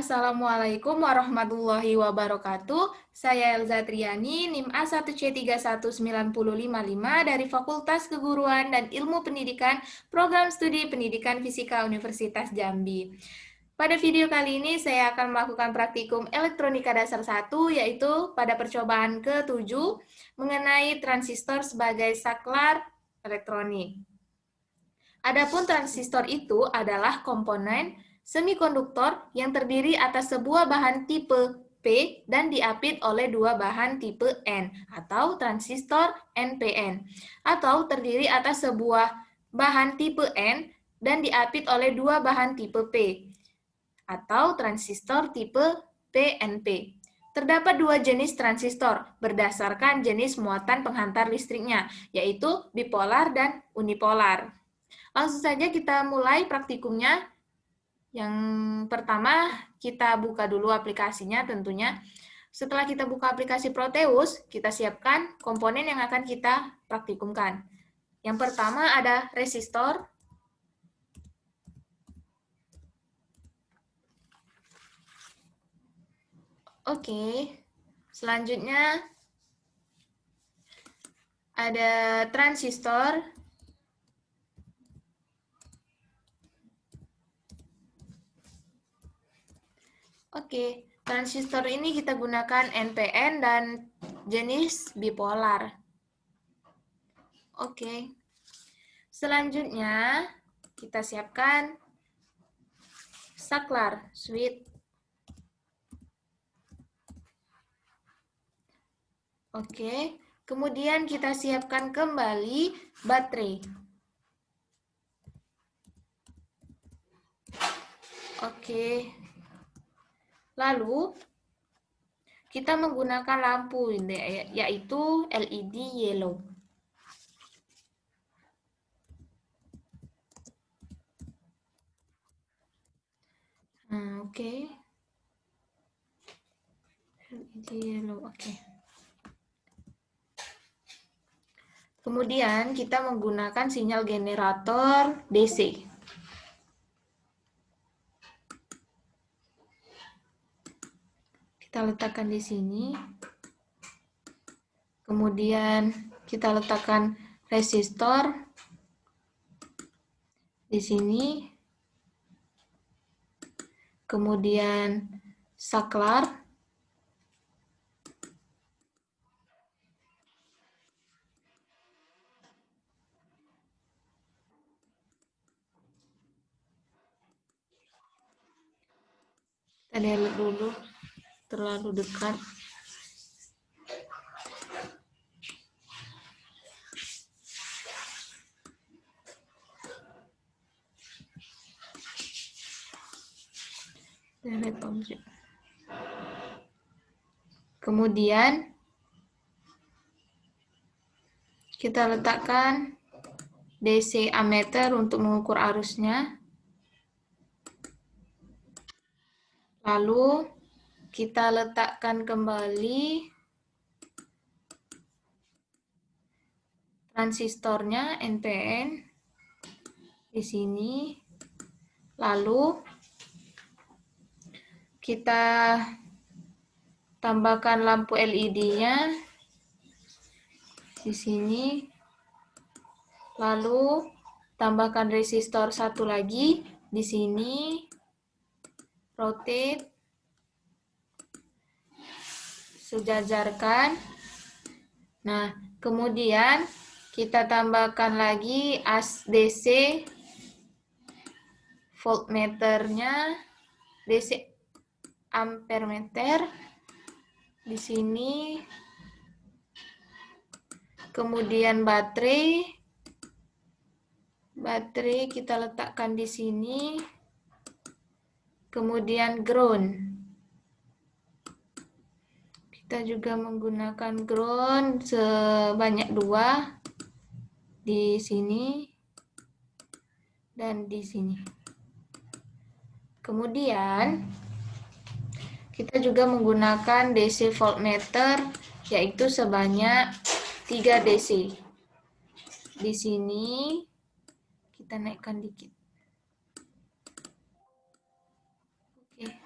Assalamualaikum warahmatullahi wabarakatuh. Saya Elza Triani, NIM A1C319055 dari Fakultas Keguruan dan Ilmu Pendidikan, Program Studi Pendidikan Fisika Universitas Jambi. Pada video kali ini saya akan melakukan praktikum elektronika dasar 1, yaitu pada percobaan ke-7 mengenai transistor sebagai saklar elektronik. Adapun transistor itu adalah komponen semikonduktor yang terdiri atas sebuah bahan tipe P dan diapit oleh dua bahan tipe N atau transistor NPN, atau terdiri atas sebuah bahan tipe N dan diapit oleh dua bahan tipe P atau transistor tipe PNP. Terdapat dua jenis transistor berdasarkan jenis muatan penghantar listriknya, yaitu bipolar dan unipolar. Langsung saja kita mulai praktikumnya. Yang pertama, kita buka dulu aplikasinya tentunya. Setelah kita buka aplikasi Proteus, kita siapkan komponen yang akan kita praktikumkan. Yang pertama ada resistor. Oke, selanjutnya ada transistor. Oke, transistor ini kita gunakan NPN dan jenis bipolar. Oke, selanjutnya kita siapkan saklar, switch. Oke, kemudian kita siapkan kembali baterai. Oke, lalu kita menggunakan lampu yaitu LED yellow. Oke. LED yellow, oke. Kemudian kita menggunakan sinyal generator DC. Kita letakkan di sini. Kemudian kita letakkan resistor di sini. Kemudian saklar. Kita lihat dulu, terlalu dekat. Kemudian kita letakkan DC ammeter untuk mengukur arusnya. Lalu kita letakkan kembali transistornya NPN di sini. Lalu kita tambahkan lampu LED-nya di sini. Lalu tambahkan resistor satu lagi di sini. Rotate, sejajarkan. Nah, kemudian kita tambahkan lagi DC voltmeternya, DC ampermeter di sini. Kemudian baterai kita letakkan di sini. Kemudian ground. Kita juga menggunakan ground sebanyak 2 di sini dan di sini. Kemudian kita juga menggunakan DC voltmeter yaitu sebanyak 3 DC. Di sini kita naikkan dikit. Oke.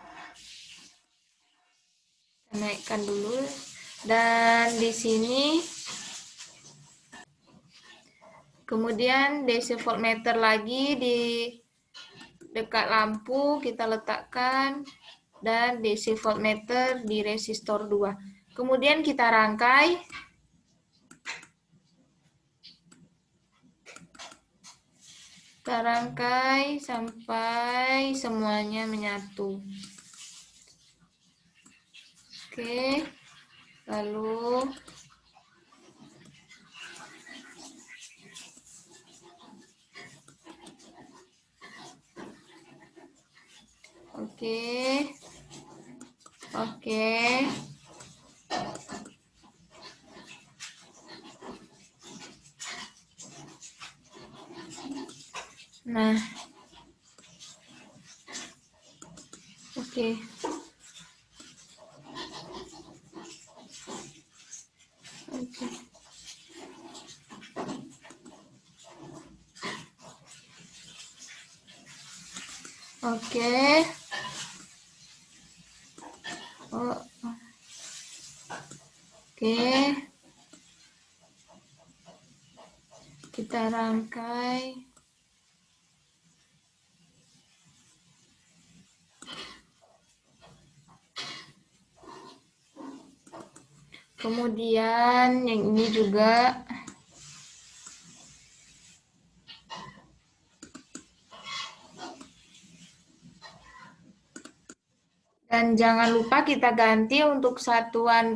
naikkan dulu. Dan di sini kemudian DC voltmeter lagi di dekat lampu kita letakkan, dan DC voltmeter di resistor 2. Kemudian kita rangkai. Kita rangkai sampai semuanya menyatu. Oke, lalu oke. Nah, oke. Oke. Oke. Kita rangkai. Kemudian yang ini juga. Dan jangan lupa kita ganti untuk satuan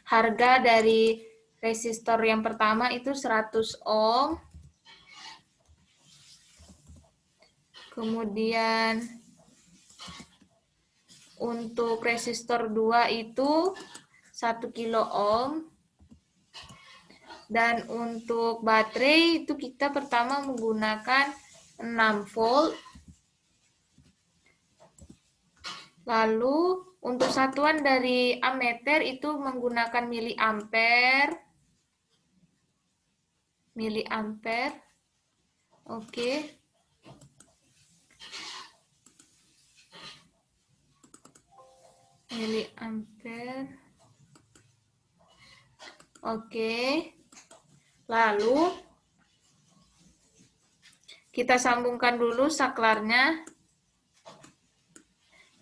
harga dari resistor yang pertama itu 100 ohm. Kemudian untuk resistor 2 itu 1 kilo ohm. Dan untuk baterai itu kita pertama menggunakan 6 volt. Lalu untuk satuan dari ammeter itu menggunakan miliampere. Oke. Miliampere. Oke. Lalu kita sambungkan dulu saklarnya.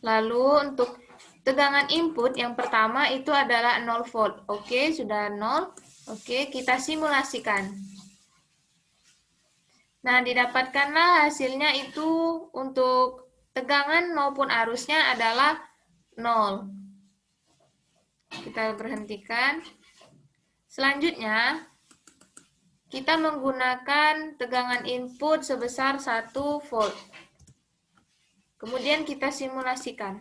Lalu untuk tegangan input yang pertama itu adalah 0 volt. Oke, sudah 0. Oke, kita simulasikan. Nah, didapatkanlah hasilnya itu untuk tegangan maupun arusnya adalah 0. Kita berhentikan. Selanjutnya, kita menggunakan tegangan input sebesar 1 volt. Kemudian kita simulasikan.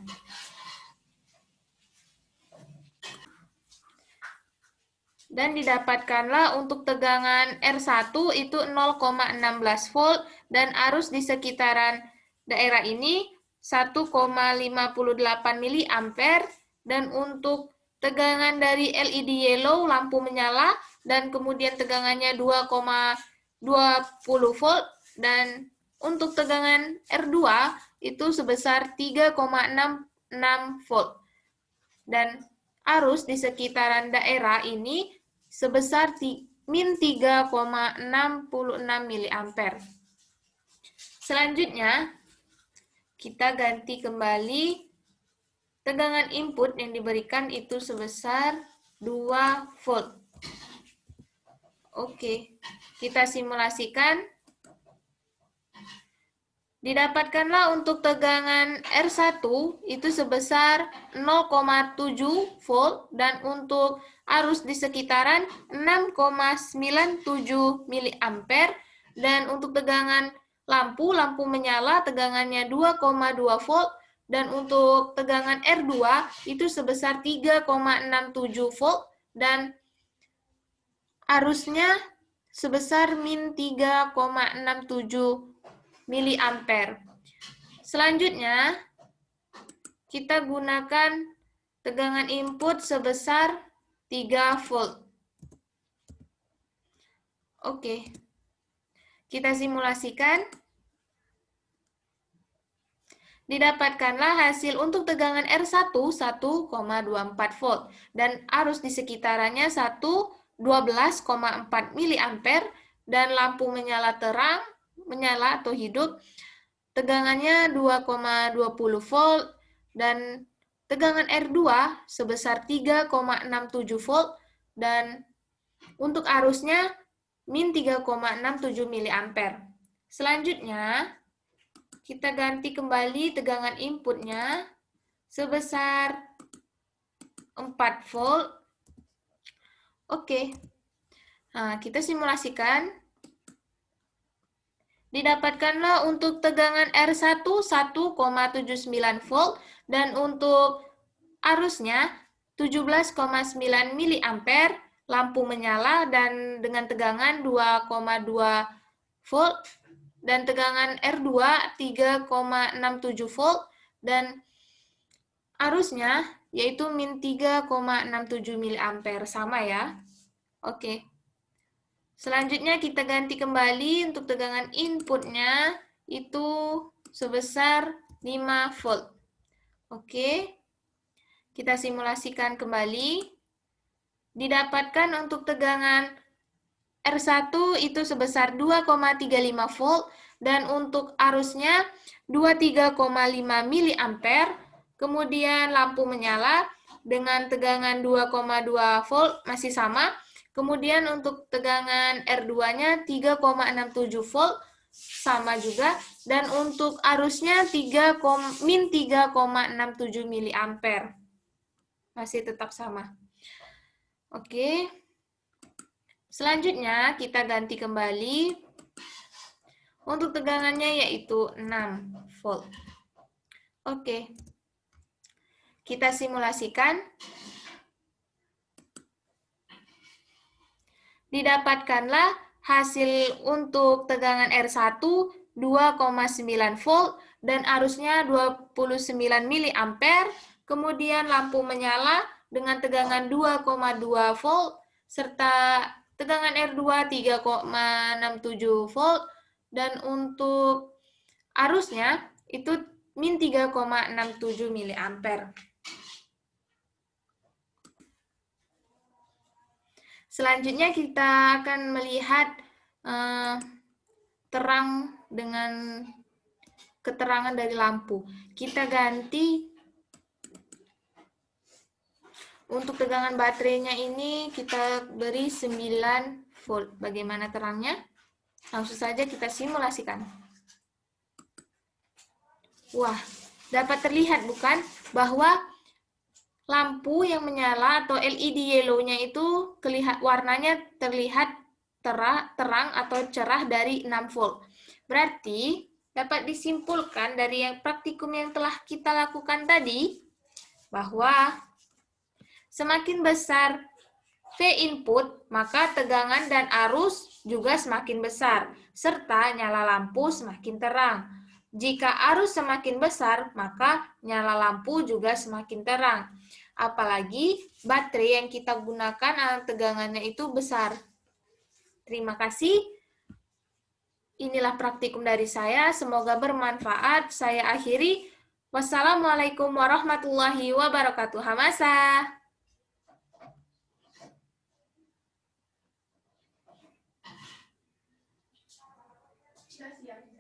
Dan didapatkanlah untuk tegangan R1 itu 0,16 volt dan arus di sekitaran daerah ini 1,58 miliampere, dan untuk tegangan dari LED yellow lampu menyala dan kemudian tegangannya 2,20 volt, dan untuk tegangan R2 itu sebesar 3,66 volt. Dan arus di sekitaran daerah ini sebesar min 3,66 miliampere. Selanjutnya, kita ganti kembali tegangan input yang diberikan itu sebesar 2 volt. Oke, kita simulasikan. Didapatkanlah untuk tegangan R1 itu sebesar 0,7 volt dan untuk arus di sekitaran 6,97 miliampere, dan untuk tegangan lampu menyala tegangannya 2,2 volt, dan untuk tegangan R2 itu sebesar 3,67 volt dan arusnya sebesar min 3,67 miliampere. Selanjutnya, kita gunakan tegangan input sebesar 3 volt. Oke. Kita simulasikan. Didapatkanlah hasil untuk tegangan R1 1,24 volt dan arus di sekitarannya 12,4 mA dan lampu menyala atau hidup, tegangannya 2,20 volt dan tegangan R2 sebesar 3,67 volt dan untuk arusnya min 3,67 mA. Selanjutnya, kita ganti kembali tegangan inputnya sebesar 4 volt. Oke. Nah, kita simulasikan. Didapatkanlah untuk tegangan R1 1,79 volt dan untuk arusnya 17,9 mA, lampu menyala dan dengan tegangan 2,2 volt dan tegangan R2 3,67 volt dan arusnya yaitu min 3,67 mA, sama ya. Oke. Selanjutnya kita ganti kembali untuk tegangan inputnya itu sebesar 5 volt. Oke. Kita simulasikan kembali. Didapatkan untuk tegangan R1 itu sebesar 2,35 volt dan untuk arusnya 23,5 mA. Kemudian lampu menyala dengan tegangan 2,2 volt masih sama. Kemudian untuk tegangan R2-nya 3,67 volt sama juga dan untuk arusnya min 3,67 mA. Masih tetap sama. Oke. Selanjutnya kita ganti kembali untuk tegangannya yaitu 6 volt. Oke. Kita simulasikan. Didapatkanlah hasil untuk tegangan R1 2,9 volt dan arusnya 29 mA. Kemudian lampu menyala dengan tegangan 2,2 volt serta tegangan R2 3,67 volt dan untuk arusnya itu min 3,67 mA. Selanjutnya kita akan melihat terang dengan keterangan dari lampu. Kita ganti untuk tegangan baterainya ini kita beri 9 volt. Bagaimana terangnya? Langsung saja kita simulasikan. Wah, dapat terlihat bukan bahwa lampu yang menyala atau LED yellow-nya itu warnanya terlihat terang atau cerah dari 6 volt. Berarti dapat disimpulkan dari yang praktikum yang telah kita lakukan tadi bahwa semakin besar V input, maka tegangan dan arus juga semakin besar, serta nyala lampu semakin terang. Jika arus semakin besar, maka nyala lampu juga semakin terang. Apalagi baterai yang kita gunakan tegangannya itu besar. Terima kasih. Inilah praktikum dari saya. Semoga bermanfaat. Saya akhiri. Wassalamualaikum warahmatullahi wabarakatuh. Hamasa. Sudah siap.